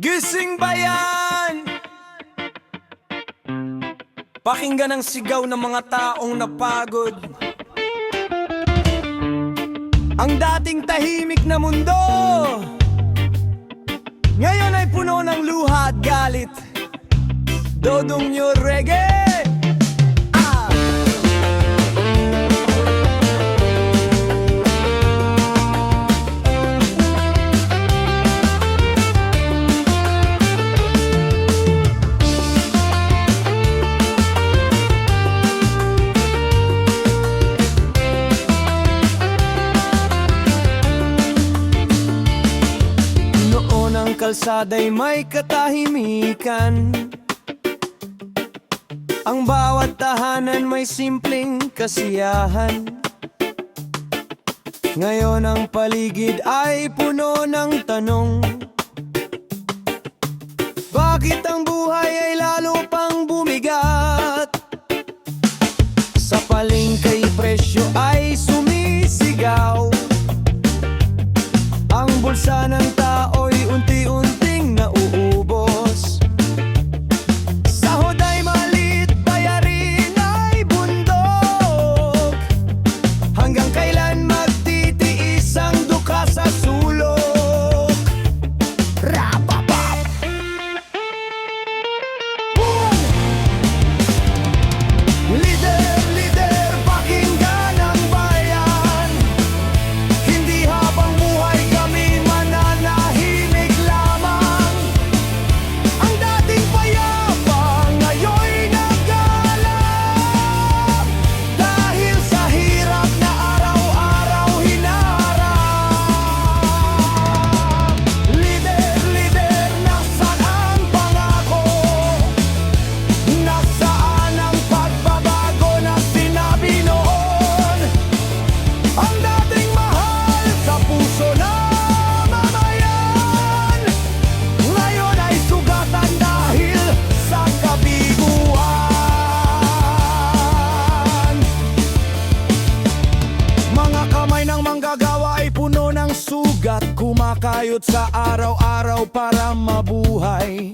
Gising bayan! Pakinggan ang sigaw ng mga taong napagod. Ang dating tahimik na mundo ngayon ay puno ng luha at galit. Dodong nyo reggae! Ang kalsada'y may katahimikan. Ang bawat tahanan may simpleng kasiyahan. Ngayon ang paligid ay puno ng tanong. Bakit ang buhay ay lalo pang bumigat? Sa palengke presyo ay sumisigaw. Ang bulsa ng tao'y unti-unting nauubos. Sahod ay maliit, bayarin ay bundok. Hanggang kailan magtitiis ang duka sa sulok? Rapapap! Boom! Leader, leader, pakinggan ang bayan. Hindi habang buhay kami mananahimik lamang. Ang dating payapa ngayon'y naggalap. Dahil sa hirap na araw-araw hinaharap. Leader, leader, nasaan ang pangako? Nasaan ang pagbabago na sinabi noon? Ang dating mahal sa puso ng mamayan ngayon ay sugatan dahil sa kabiguan. Mga kamay ng manggagawa ay puno ng sugat, kumakayod sa araw-araw para mabuhay.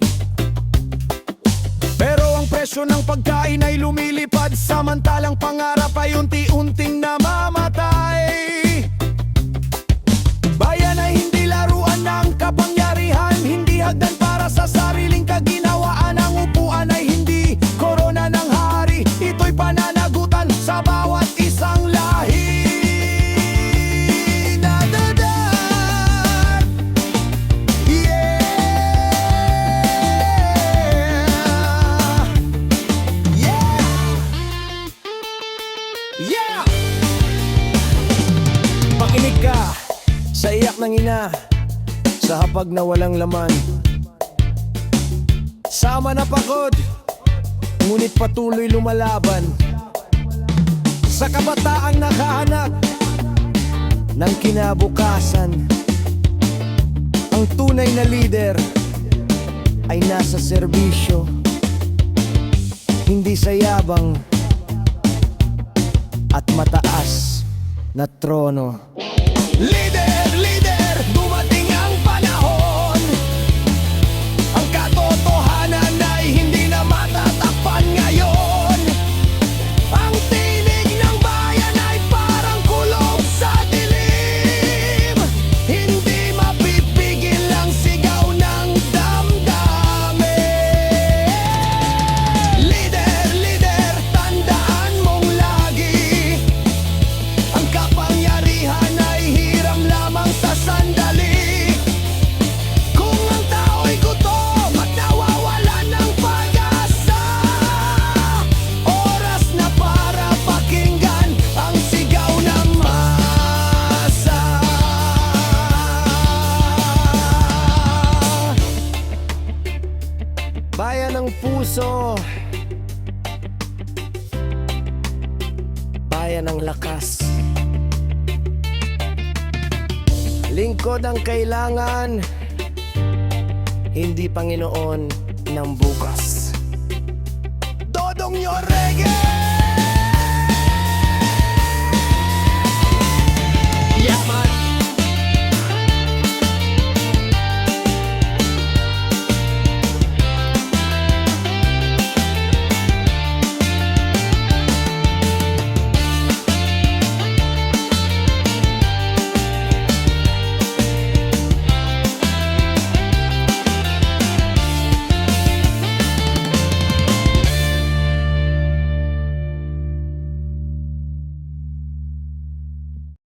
Pero ang presyo ng pagkain ay lumilipad, samantalang pangarap ay unti-unting namamatay. Bayan ay hindi laruan ng kapangyarihan, hindi hagdan para sa sariling kaginawaan. Ang upuan ay hindi korona ng hari, ito'y pananagutan sa bawat isang lahi. Da-da-da! Yeah! Yeah! Yeah! Makinig ka sa iyak ng ina, sa hapag na walang laman. Sama na pagod, ngunit patuloy lumalaban. Sa kabataang nakahanap ng kinabukasan, ang tunay na leader ay nasa serbisyo, hindi sa yabang at mataas na trono. Leader, leader, dumating ang panahon. Ang katotohanan ay hindi na matatakpan ngayon. Ang tinig ng bayan ay parang kulong sa dilim. Hindi mapipigil ang sigaw ng damdamin. Leader, leader, tandaan mong lagi, ang kapangyarihan ay hiram lamang sa sandali. Kung ang tao'y gutom at nawawalan ng pag-asa, oras na para pakinggan ang sigaw ng masa. Bayan ng puso, bayan ng lakas, lingkod ang kailangan, hindi Panginoon ng bukas. Dodong nyo reggae!